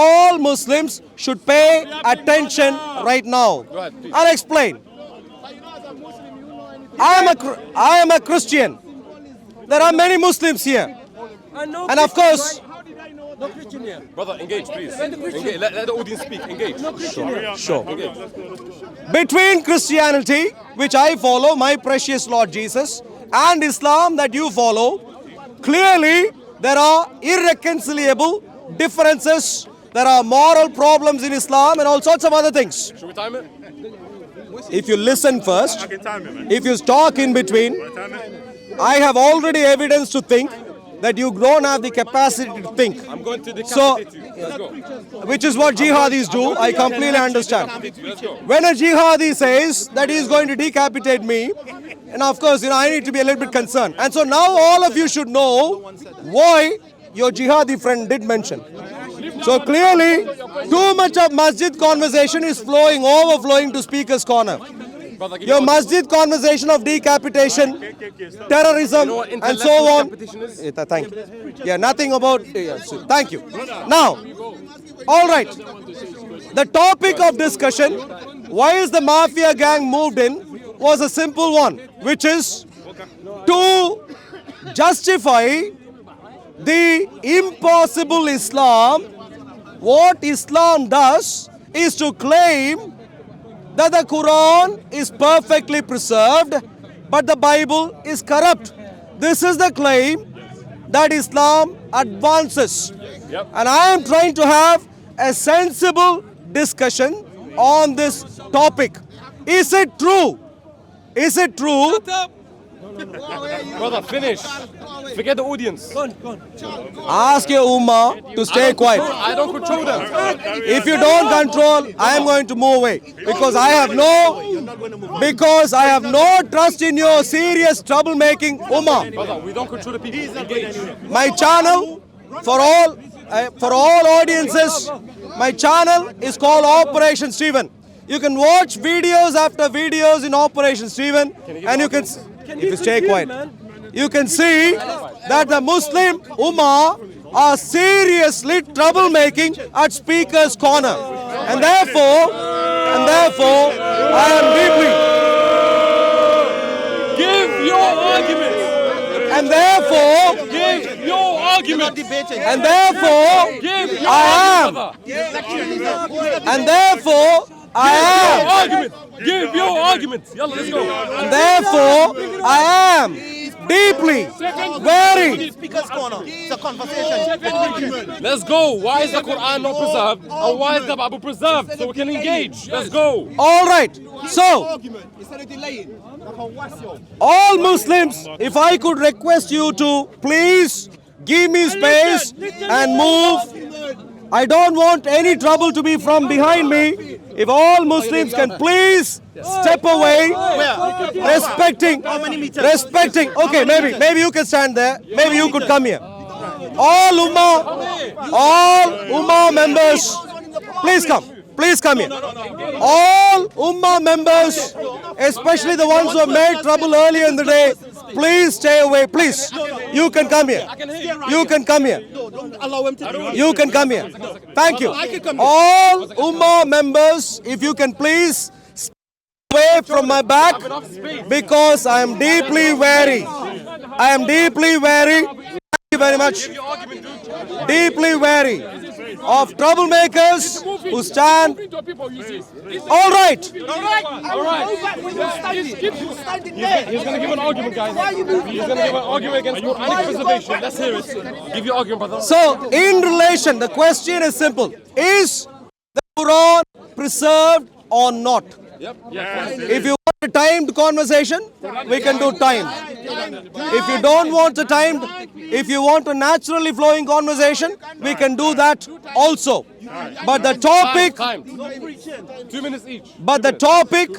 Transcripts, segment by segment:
all Muslims should pay attention right now. I'll explain. I am a Christian. There are many Muslims here. And of course, No Christian here. Brother, engage, please. Engage. Let the audience speak. Engage. sure. Engage. Between Christianity, which I follow, my precious Lord Jesus, and Islam that you follow, clearly there are irreconcilable differences. There are moral problems in Islam and all sorts of other things. Should we time it? If you listen first, I can time it, man. if you talk in between, Time it. I have already evidence to think that you don't have the capacity to think. I'm going to So, decapitate you. Let's go. which is what jihadis do. I completely understand. Let's go. When a jihadi says that he is going to decapitate me, and of course, I need to be a little bit concerned. And so now all of you should know why your jihadi friend did mention. So clearly, too much of masjid conversation is overflowing to speaker's corner. Brother, give Your me masjid conversation of decapitation, terrorism, what and so on. decapitation is? Thank you. Yeah, nothing about. Thank you. Now, all right. The topic of discussion, why is the mafia gang moved in, was a simple one, which is to justify the impossible Islam. What Islam does is to claim that the Quran is perfectly preserved, but the Bible is corrupt. This is the claim that Islam advances. And I am trying to have a sensible discussion on this topic. Is it true? Is it true? Brother, finish. Forget the audience. Go on. Ask your ummah to stay quiet. I don't control them. If you don't control, I am going to move away because I have no trust in your serious troublemaking ummah. Brother, we don't control the people. Engage. My channel for all audiences, my channel is called Operation Stephen. You can watch videos after videos in Operation Stephen, and you can, if you stay quiet, you can see that the Muslim Ummah are seriously troublemaking at Speaker's corner, and therefore, I am deeply, Give your argument. and therefore, Give your argument. and therefore, Give your I am, argument. and therefore, I am. Argument. Give your argument. Yalla, let's go. And therefore, I am deeply, very, Speaker's corner. It's a conversation. Let's go. Why is the Quran not preserved? And why is the Bible preserved? So we can engage. Let's go. all right. So, all Muslims, if I could request you to please give me space and move. I don't want any trouble to be from behind me. If all Muslims can please step away, respecting. Okay, maybe you can stand there. Maybe you could come here. All Ummah members, please come here. All Ummah members, especially the ones who have made trouble earlier in the day, please stay away. Please, you can come here. You can come here. Allow him to. You can come here. Thank you. All Ummah members, if you can please stay away from my back because I am deeply wary. I am deeply wary. Thank you very much. Deeply wary of troublemakers who stand. All right. He's going to give an argument, guys. He's going to give an argument against Quranic preservation. Let's hear it. Give your argument, brother. So, in relation, the question is simple. Is the Quran preserved or not? If you want a timed conversation, we can do timed. If you don't want a timed, if you want a naturally flowing conversation, we can do that also. But the topic, Time. 2 minutes each. but the topic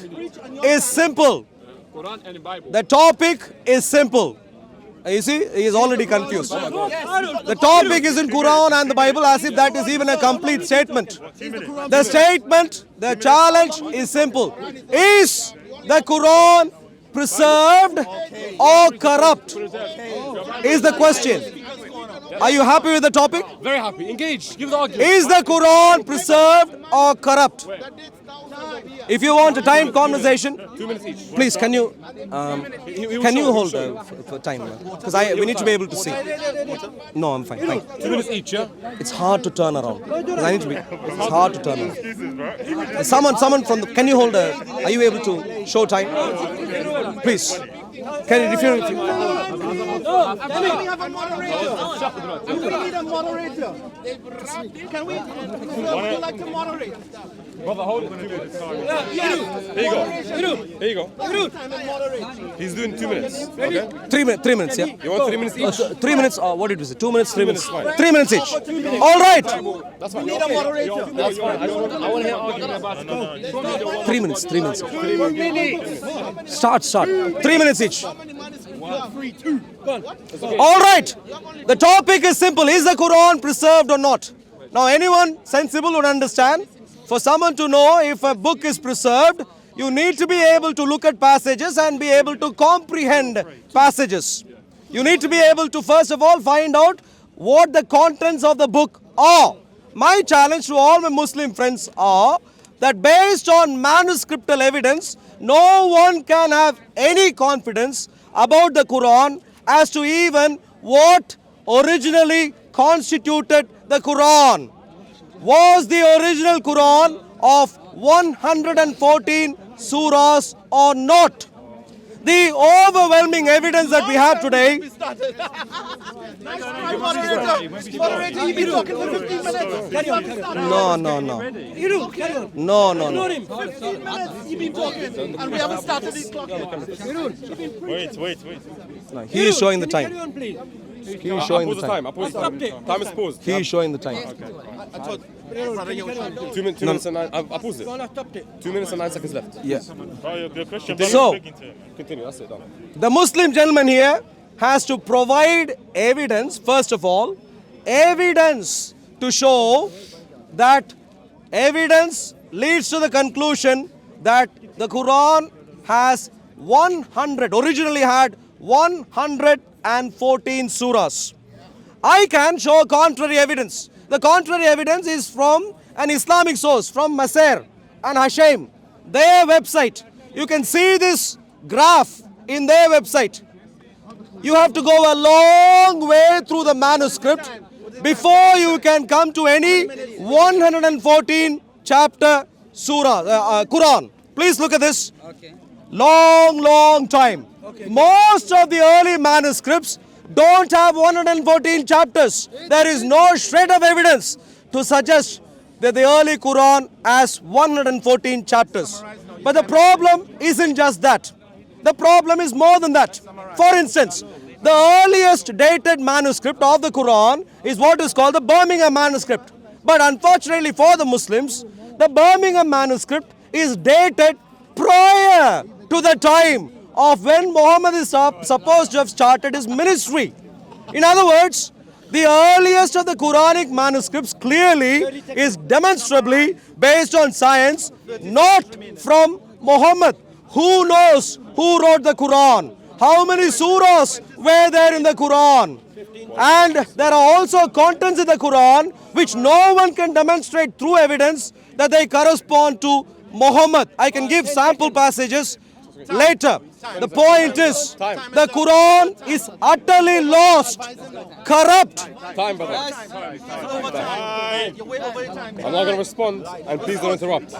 is simple. The topic is simple. You see, he is already confused. The topic is in Quran and the Bible as if that is even a complete statement. The statement, the challenge is simple. Is the Quran preserved or corrupt? Is the question. Are you happy with the topic? Very happy. Engage. Give the argument. Is the Quran preserved or corrupt? If you want a timed conversation, 2 minutes each. please can you He will can you show, hold he will show. for time? Because we need to be able to see. No, I'm fine. Thank you. 2 minutes each, yeah? It's hard to turn around. 'Cause I need to be. It's hard to turn around. Someone from the. Can you hold a? Are you able to show time? Please. Can you? If you Can we have a moderator? We need a moderator. Can we? Would you like to moderate? Brother, hold it. 2 minutes. Here you go. Here you go. Time and moderate. He's doing 2 minutes. Okay? 3 minutes. Yeah. You want 3 minutes each? 3 minutes. What did we say? 2 minutes. 3 minutes. minutes, fine. 3 minutes each. All right. That's fine. We need a moderator. That's fine. I want to hear argument about it. 3 minutes. 3 minutes. Start. 3 minutes each. All right. The topic is simple. Is the Quran preserved or not? Now, anyone sensible would understand. For someone to know if a book is preserved, you need to be able to look at passages and be able to comprehend passages. You need to be able to, first of all, find out what the contents of the book are. My challenge to all my Muslim friends are that based on manuscriptal evidence, no one can have any confidence about the Quran as to even what originally constituted the Quran. Was the original Quran of 114 surahs or not? The overwhelming evidence that we have today. Moderator, you've been talking for 15 minutes. No. No. 15 minutes you've been talking and we haven't started this clock yet. Wait. No, he is showing the time. He is showing the Pause the time. time. I pause the time. Time is paused. He is showing the time. I thought, brother, you were 2 minutes and 9. I paused it. 2 minutes and 9 seconds left. Yeah. The question. So, Continue. That's it. Done. the Muslim gentleman here has to provide evidence, first of all, evidence to show that evidence leads to the conclusion that the Quran has originally had 114 surahs. I can show contrary evidence. The contrary evidence is from an Islamic source, from Maser and Hashem, their website. You can see this graph in their website. You have to go a long way through the manuscript before you can come to any 114 chapter surah, Quran. Please look at this. Long time. Most of the early manuscripts don't have 114 chapters. There is no shred of evidence to suggest that the early Quran has 114 chapters. But the problem isn't just that. The problem is more than that. For instance, the earliest dated manuscript of the Quran is what is called the Birmingham manuscript. But unfortunately for the Muslims, the Birmingham manuscript is dated prior to the time of when Muhammad is supposed to have started his ministry. In other words, the earliest of the Quranic manuscripts clearly is demonstrably based on science, not from Muhammad. Who knows who wrote the Quran? How many surahs were there in the Quran? And there are also contents in the Quran which no one can demonstrate through evidence that they correspond to Muhammad. I can give sample passages later. The point is, the Quran is utterly lost, corrupt. Time, brother. I'm not going to respond, and please don't interrupt.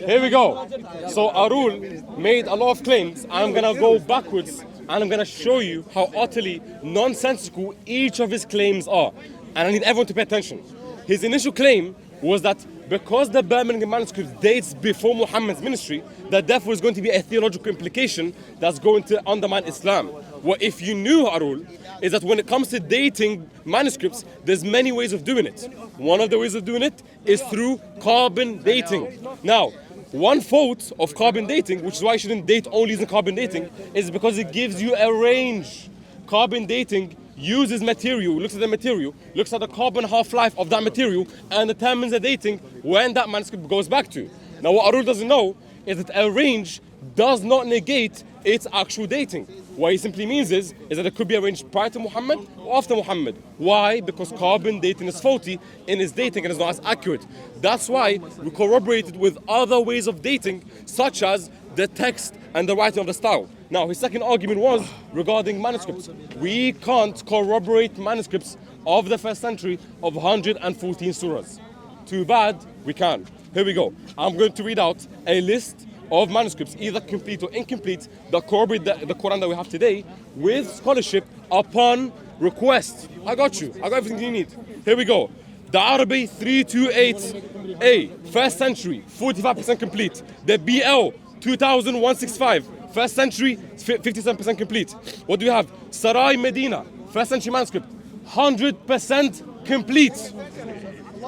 Here we go. So Arul made a lot of claims. I'm going to go backwards, and I'm going to show you how utterly nonsensical each of his claims are. And I need everyone to pay attention. His initial claim was that because the Birmingham manuscript dates before Muhammad's ministry, that therefore is going to be a theological implication that's going to undermine Islam. What if you knew, Arul, is that when it comes to dating manuscripts, there's many ways of doing it. One of the ways of doing it is through carbon dating. Now, one fault of carbon dating, which is why you shouldn't date only using carbon dating, is because it gives you a range. Carbon dating uses material, looks at the material, looks at the carbon half-life of that material, and determines the dating when that manuscript goes back to. Now, what Arul doesn't know is that a range does not negate its actual dating. What it simply means is that it could be arranged prior to Muhammad or after Muhammad. Why? Because carbon dating is faulty in its dating and is not as accurate. That's why we corroborated with other ways of dating, such as the text and the writing of the style. Now, his second argument was regarding manuscripts. We can't corroborate manuscripts of the 1st century of 114 surahs. Too bad, we can. Here we go. I'm going to read out a list of manuscripts, either complete or incomplete, that corroborate the Quran that we have today with scholarship upon request. I got you. I got everything you need. Here we go. The Arabi 328A, 1st century, 45% complete. The BL 2165, 1st century, 57% complete. What do we have? Sarai Medina, 1st century manuscript, 100% complete.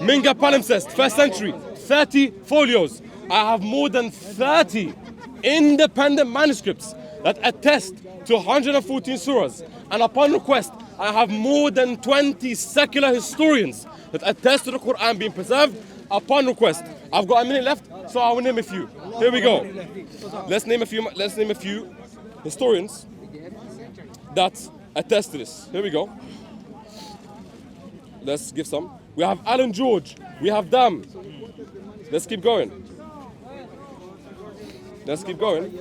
Minga palimpsest, 1st century, 30 folios. I have more than 30 independent manuscripts that attest to 114 surahs. And upon request, I have more than 20 secular historians that attest to the Quran being preserved upon request. I've got a minute left, so I will name a few. Here we go. Let's name a few historians that attest to this. Here we go. Let's give some. We have Alan George. We have Dam. Let's keep going. Let's keep going.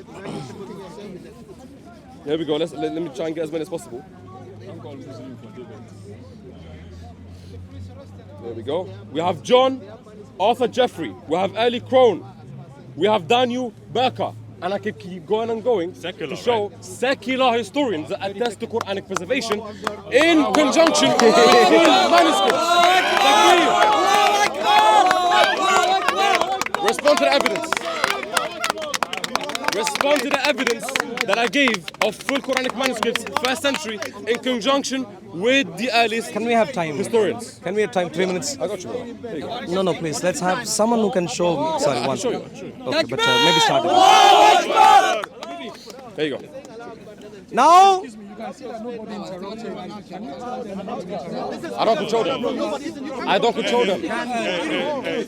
Here we go. Let me try and get as many as possible. There we go. We have John Arthur Jeffrey. We have Eli Crone. We have Daniel Berker. And I can keep going and going to show secular historians that attest to Quranic preservation in conjunction with full manuscripts. Respond to the evidence. Respond to the evidence that I gave of full Quranic manuscripts, 1st century, in conjunction with the earliest Can we have time? historians. Can we have time? 3 minutes? I got you, bro. There you go. No, please. Let's have someone who can show me. Sorry, one. Show you. Okay, but maybe start it. There you go. Now, I don't control them. I don't control them. There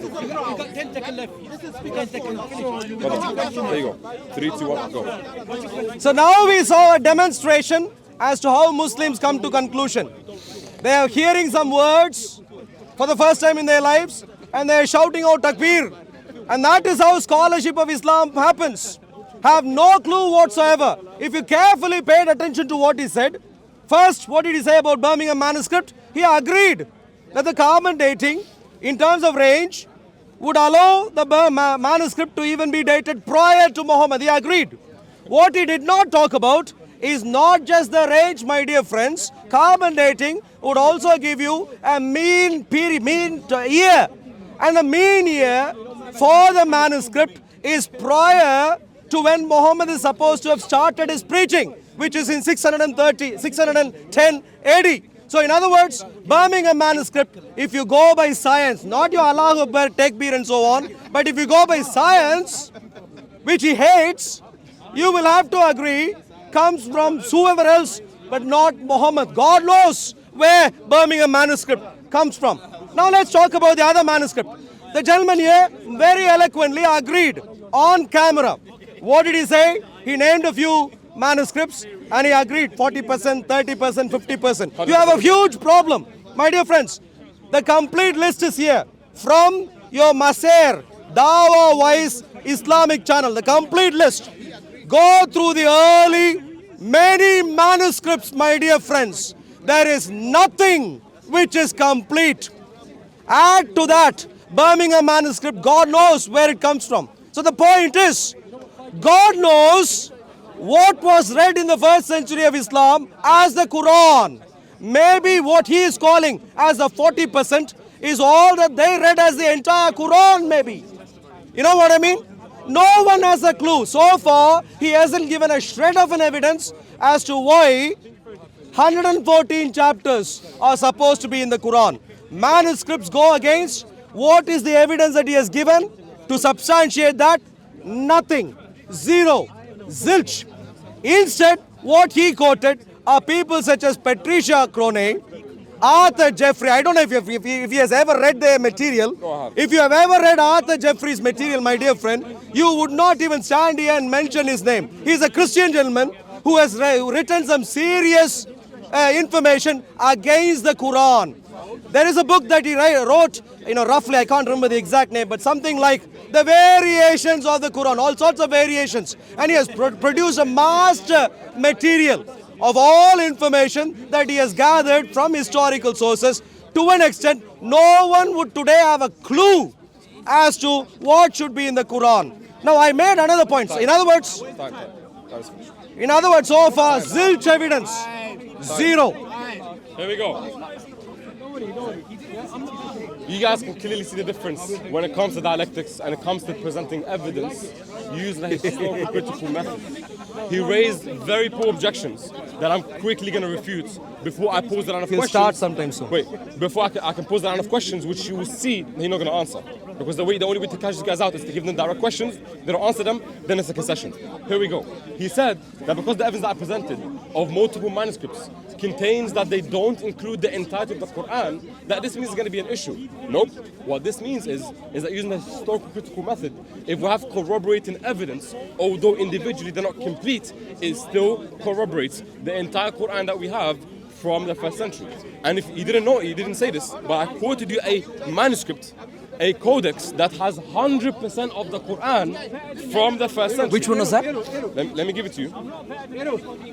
you go. 3, 2, 1, go. so now we saw a demonstration as to how Muslims come to conclusion. They are hearing some words for the first time in their lives and they are shouting out takbir. And that is how scholarship of Islam happens. Have no clue whatsoever. If you carefully paid attention to what he said, first, what did he say about Birmingham manuscript? He agreed that the carbon dating, in terms of range, would allow the manuscript to even be dated prior to Muhammad. He agreed. What he did not talk about is not just the range, my dear friends. Carbon dating would also give you a mean period, mean year. And the mean year for the manuscript is prior to when Muhammad is supposed to have started his preaching, which is in 610 AD. So in other words, Birmingham manuscript, if you go by science, not your Allahu Akbar, takbir and so on, but if you go by science, which he hates, you will have to agree, comes from whoever else, but not Muhammad. God knows where Birmingham manuscript comes from. Now let's talk about the other manuscript. The gentleman here very eloquently agreed on camera. What did he say? He named a few manuscripts and he agreed 40%, 30%, 50%. You have a huge problem. My dear friends, the complete list is here from your Maser, Dawa Wise Islamic channel. The complete list. Go through the early many manuscripts, my dear friends. There is nothing which is complete. Add to that Birmingham manuscript, God knows where it comes from. So the point is, God knows what was read in the 1st century of Islam as the Quran. Maybe what he is calling as the 40% is all that they read as the entire Quran, maybe. You know what I mean? No one has a clue. So far, he hasn't given a shred of an evidence as to why 114 chapters are supposed to be in the Quran. Manuscripts go against what is the evidence that he has given to substantiate that? Nothing. Zero. Zilch. Instead, what he quoted are people such as Patricia Crone, Arthur Jeffrey, I don't know if he has ever read their material. If you have ever read Arthur Jeffrey's material, my dear friend, you would not even stand here and mention his name. He's a Christian gentleman who has written some serious information against the Quran. There is a book that he wrote, roughly, I can't remember the exact name, but something like the variations of the Quran, all sorts of variations. And he has produced a master material of all information that he has gathered from historical sources. To an extent, no one would today have a clue as to what should be in the Quran. Now, I made another point. In other words, so far, zilch evidence. Zero. Here we go. You guys can clearly see the difference when it comes to dialectics and it comes to presenting evidence using a historical critical method. He raised very poor objections that I'm quickly going to refute before I pose the line of questions. He'll start sometime soon. Wait, before I can pose the line of questions, which you will see he's not going to answer. Because the only way to catch these guys out is to give them direct questions. They don't answer them, then it's a concession. Here we go. He said that because the evidence that I presented of multiple manuscripts contains that they don't include the entirety of the Quran, that this means it's going to be an issue. Nope. What this means is that using the historical critical method, if we have corroborating evidence, although individually they're not complete, it still corroborates the entire Quran that we have from the 1st century. And if you didn't know, he didn't say this, but I quoted you a manuscript, a codex that has 100% of the Quran from the 1st century. Which one was that? Let me give it to you.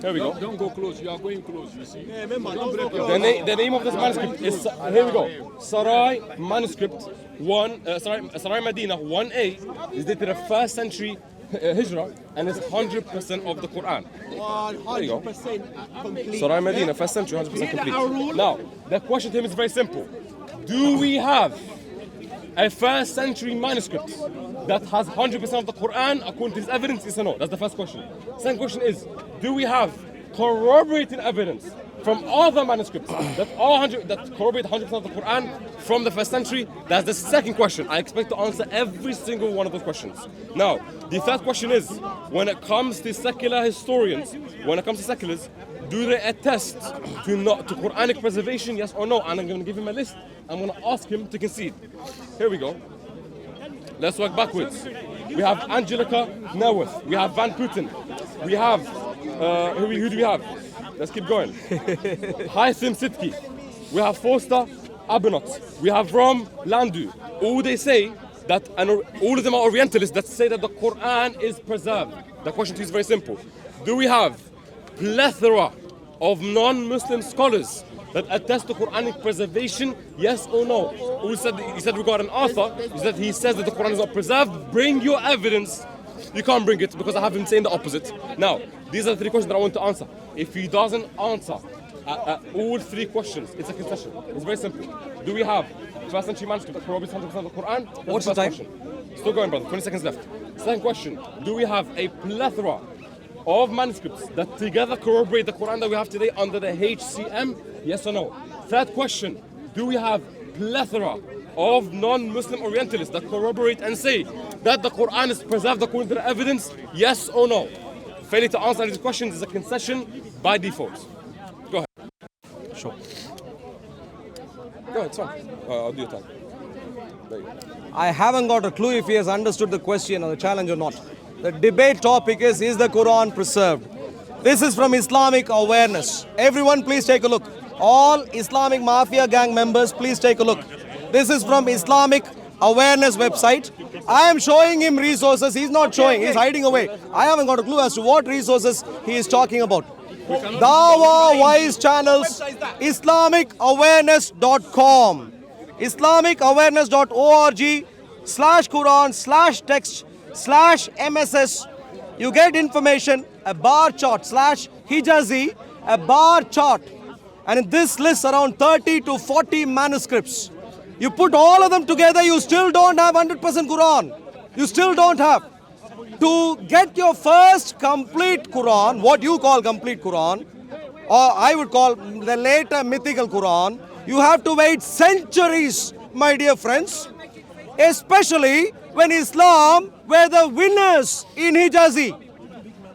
Here we go. Don't go close. You are going close. You see. The name of this manuscript is, here we go, Sarai Manuscript 1, Sarai Medina 1A is dated the 1st century Hijrah and is 100% of the Quran. 100% complete. Sarai Medina, 1st century, 100% complete. Now, the question to him is very simple. Do we have a 1st century manuscript that has 100% of the Quran according to his evidence? Yes or no? That's the first question. Second question is, do we have corroborating evidence from other manuscripts that corroborate 100% of the Quran from the 1st century? That's the second question. I expect to answer every single one of those questions. Now, the third question is, when it comes to secular historians, when it comes to seculars, do they attest to Quranic preservation, yes or no? And I'm going to give him a list. I'm going to ask him to concede. Here we go. Let's work backwards. We have Angelica Nerworth. We have Van Putten. We have, who do we have? Let's keep going. Haitham Sidki. We have Foster Abenot. We have Rom Landu. All they say that, and all of them are Orientalists that say that the Quran is preserved. The question to you is very simple. Do we have plethora of non-Muslim scholars that attest to Quranic preservation, yes or no? He said regarding Arthur, he says that the Quran is not preserved. Bring your evidence. You can't bring it because I have him saying the opposite. Now, these are the three questions that I want to answer. If he doesn't answer all three questions, it's a concession. It's very simple. Do we have 1st century manuscript that corroborates 100% of the Quran? That's What's the the first time? question. Still going, brother. 20 seconds left. Second question. Do we have a plethora of manuscripts that together corroborate the Quran that we have today under the HCM? Yes or no? Third question. Do we have plethora of non-Muslim Orientalists that corroborate and say that the Quran is preserved according to the evidence? Yes or no? Failing to answer these questions is a concession by default. Go ahead. Sure. Go ahead, it's fine. I'll do your time. There you go. I haven't got a clue if he has understood the question or the challenge or not. The debate topic is the Quran preserved? This is from Islamic Awareness. Everyone please take a look. All Islamic Mafia gang members, please take a look. This is from Islamic Awareness website. I am showing him resources. He's not showing. He's hiding away. I haven't got a clue as to what resources he is talking about. Dawa Wise Channels, IslamicAwareness.com, IslamicAwareness.org/Quran/text/MSS. You get information, a bar chart /Hijazi, a bar chart. And in this list around 30 to 40 manuscripts. You put all of them together, you still don't have 100% Quran. You still don't have. To get your first complete Quran, what you call complete Quran, or I would call the later mythical Quran, you have to wait centuries, my dear friends. Especially when Islam were the winners in Hijazi.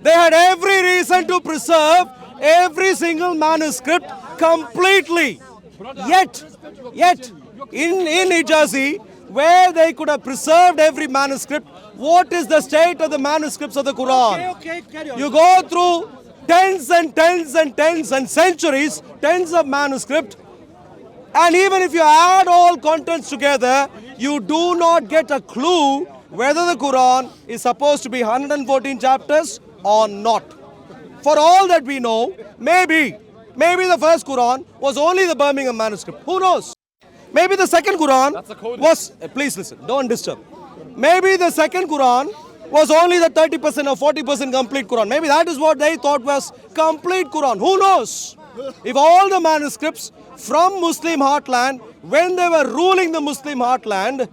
They had every reason to preserve every single manuscript completely. Yet, in Hijazi, where they could have preserved every manuscript, what is the state of the manuscripts of the Quran? Okay, carry on. You go through tens and tens and tens and centuries, tens of manuscript, and even if you add all contents together, you do not get a clue whether the Quran is supposed to be 114 chapters or not. For all that we know, maybe the first Quran was only the Birmingham manuscript. Who knows? Maybe the second Quran was, please listen, don't disturb. Maybe the second Quran was only the 30% or 40% complete Quran. Maybe that is what they thought was complete Quran. Who knows? If all the manuscripts from Muslim heartland, when they were ruling the Muslim heartland,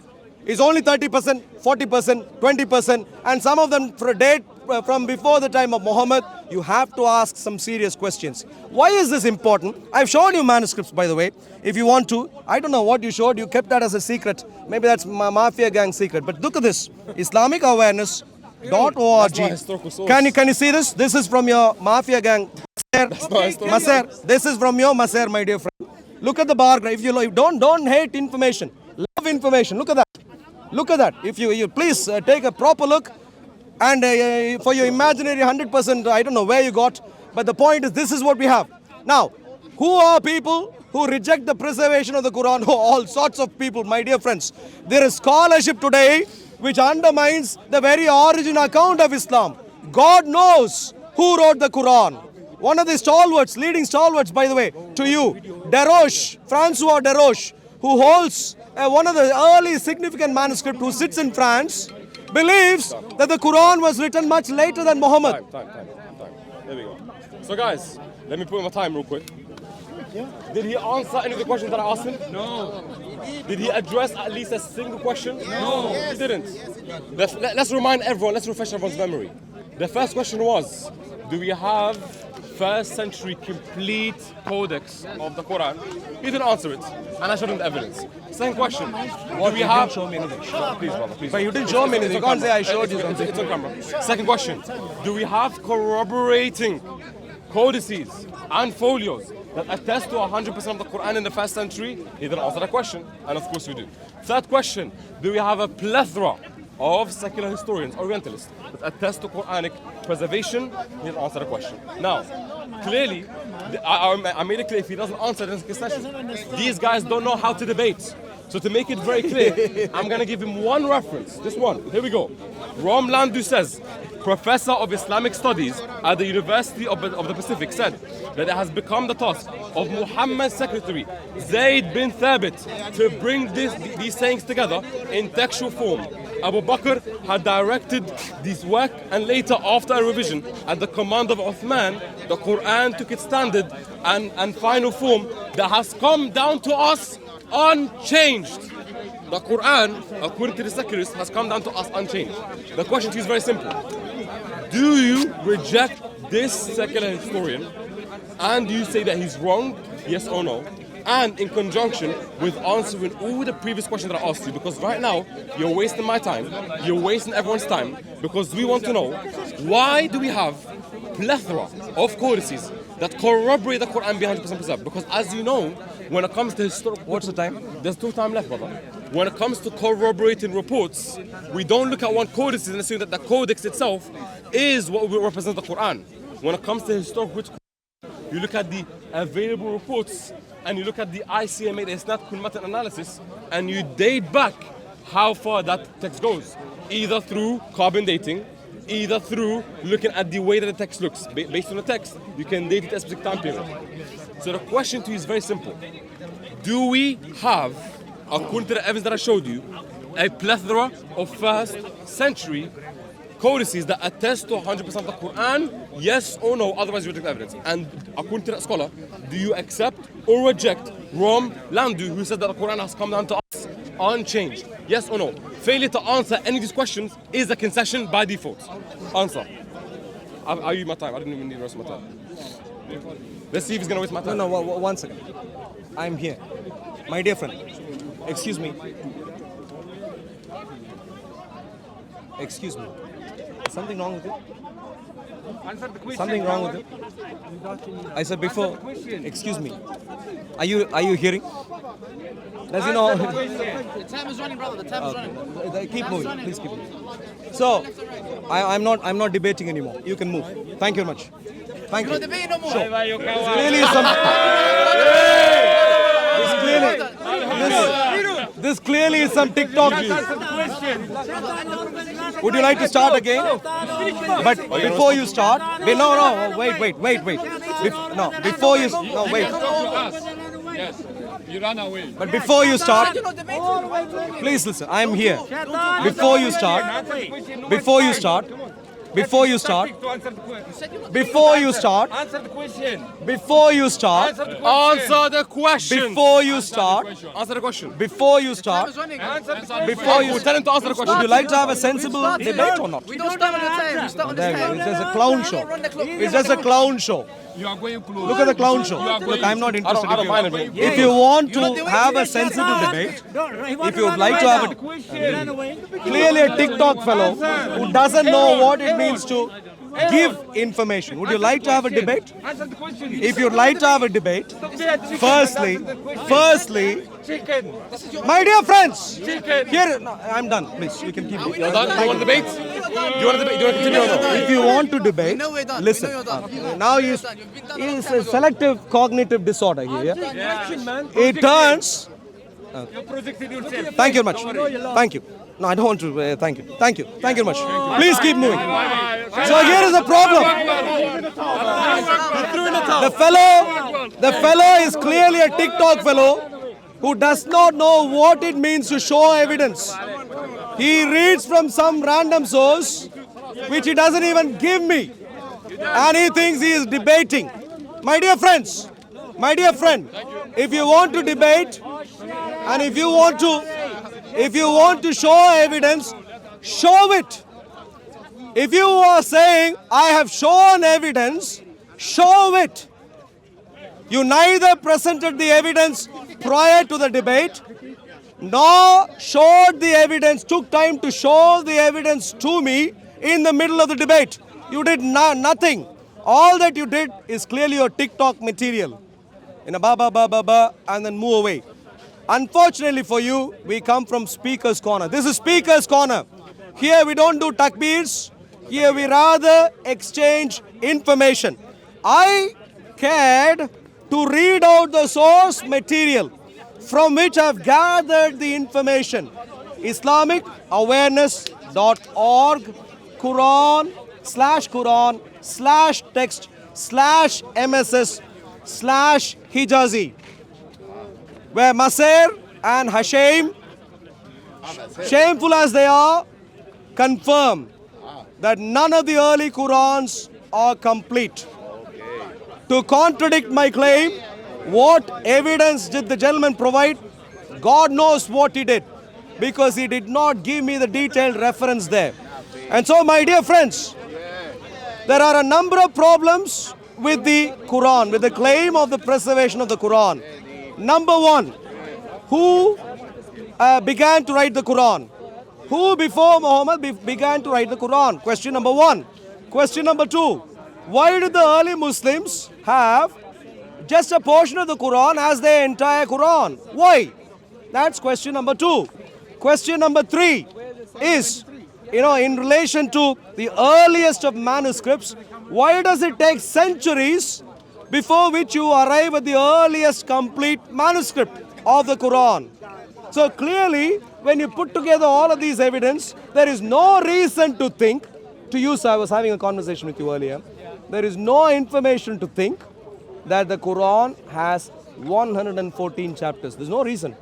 is only 30%, 40%, 20%, and some of them for a date from before the time of Muhammad, you have to ask some serious questions. Why is this important? I've shown you manuscripts, by the way. If you want to, I don't know what you showed. You kept that as a secret. Maybe that's Mafia Gang secret. But look at this, Islamicawareness.org. Can you see this? This is from your Mafia Gang. Maser, this is from your Maser, my dear friend. Look at the bar graph. If you don't hate information, love information. Look at that. Look at that. If you please take a proper look, and for your imaginary 100%, I don't know where you got, but the point is this is what we have. Now, who are people who reject the preservation of the Quran? Oh, all sorts of people, my dear friends. There is scholarship today which undermines the very origin account of Islam. God knows who wrote the Quran. One of the stalwarts, leading stalwarts, by the way, to you, Desroches, Francois Desroches, who holds one of the early significant manuscripts, who sits in France, believes that the Quran was written much later than Muhammad. Time. There we go. So guys, let me put in my time real quick. Did he answer any of the questions that I asked him? No. Did he address at least a single question? No. He didn't. Let's remind everyone, let's refresh everyone's memory. The first question was, do we have first century complete codex of the Quran? He didn't answer it, and I showed him the evidence. Second question, do we have... Show me anything. Please, brother, please. But you didn't show me anything. You can't say I showed you something. It's on camera. Second question, do we have corroborating codices and folios that attest to 100% of the Quran in the first century? He didn't answer that question, and of course we do. Third question, do we have a plethora of secular historians, Orientalists, that attest to Quranic preservation? He didn't answer the question. Now, clearly, I made it clear, if he doesn't answer this session, these guys don't know how to debate. So to make it very clear, I'm going to give him one reference, just one. Here we go. Rom Landu says, professor of Islamic studies at the University of the Pacific, said that it has become the task of Muhammad's secretary, Zayd bin Thabit, to bring these sayings together in textual form. Abu Bakr had directed this work, and later, after a revision at the command of Uthman, the Quran took its standard and final form that has come down to us unchanged. The Quran, according to the secularists, has come down to us unchanged. The question to you is very simple. Do you reject this secular historian, and do you say that he's wrong, yes or no? And in conjunction with answering all the previous questions that I asked you, because right now you're wasting my time, you're wasting everyone's time, because we want to know, why do we have plethora of codices that corroborate the Quran being 100% preserved? Because as you know, when it comes to historical... What's the time? There's still time left, brother. When it comes to corroborating reports, we don't look at one codex and assume that the codex itself is what will represent the Quran. When it comes to historical, you look at the available reports, and you look at the ICMA, the Isnad Matan analysis, and you date back how far that text goes, either through carbon dating, either through looking at the way that the text looks. Based on the text, you can date it at a specific time period. So the question to you is very simple. Do we have, according to the evidence that I showed you, a plethora of first century codices that attest to 100% of the Quran, yes or no? Otherwise you reject the evidence. And according to that scholar, do you accept or reject Rom Landu, who said that the Quran has come down to us unchanged? Yes or no? Failure to answer any of these questions is a concession by default. Answer. Are you my time? I didn't even need the rest of my time. Let's see if he's going to waste my time. No, 1 second. I'm here. My dear friend, excuse me. Excuse me. Something wrong with you? Something wrong with you? I said before. Excuse me. Are you hearing? Does he know? The time is running, brother. The time is running. Keep moving. Please keep moving. So, I'm not debating anymore. You can move. Thank you very much. Thank you. Debate no more. Clearly some. This clearly is some TikTok views. Would you like to start again? But before you start, wait. Before you, wait. Yes. You ran away. But before you start, please listen. I am here. Before you start, before you start, before you start, before you start, Answer the question. before you start, Answer the question. before you start, Answer the question. before you start, before you Tell him to answer the question. would you like to have a sensible debate or not? We don't start on the time. We start on the There you go. time. It's just a clown show. It's just a clown show. You are going close. Look at the clown show. Look, I'm not interested. I don't mind it. If you want to have a sensible debate, if you would like to have a clearly a TikTok fellow who doesn't know what it means to give information, would you like to have a debate? Answer the question. If you'd like to have a debate, firstly, Chicken. my dear friends, here, no, I'm done. Please, you can keep it. You're done? You want to debate? Do you want to debate? Do you want to continue or no? If you want to debate, know we're done. listen. We know you're done. Now he's a selective cognitive disorder here. Yeah? It turns. You projected yourself. Thank you very much. Thank you. No, I don't want to. Thank you. Thank you. Thank you very much. Please keep moving. So here is the problem. The fellow is clearly a TikTok fellow who does not know what it means to show evidence. He reads from some random source which he doesn't even give me. And he thinks he is debating. My dear friends, my dear friend, if you want to debate and if you want to show evidence, show it. If you are saying, I have shown evidence, show it. You neither presented the evidence prior to the debate, nor showed the evidence, took time to show the evidence to me in the middle of the debate. You did nothing. All that you did is clearly your TikTok material. In a ba, and then move away. Unfortunately for you, we come from Speaker's Corner. This is Speaker's Corner. Here we don't do takbeers. Here we rather exchange information. I cared to read out the source material from which I've gathered the information. IslamicAwareness.org, Quran/text/MSS/Hijazi, where Maser and Hashem, shameful as they are, confirm that none of the early Qurans are complete. To contradict my claim, what evidence did the gentleman provide? God knows what he did, because he did not give me the detailed reference there. And so, my dear friends, there are a number of problems with the Quran, with the claim of the preservation of the Quran. Number one, who began to write the Quran? Who before Muhammad began to write the Quran? Question number one. Question number two, why did the early Muslims have just a portion of the Quran as their entire Quran? Why? That's question number two. Question number three is, in relation to the earliest of manuscripts, why does it take centuries before which you arrive at the earliest complete manuscript of the Quran? So clearly, when you put together all of these evidence, there is no reason to think, I was having a conversation with you earlier, there is no information to think that the Quran has 114 chapters. There's no reason.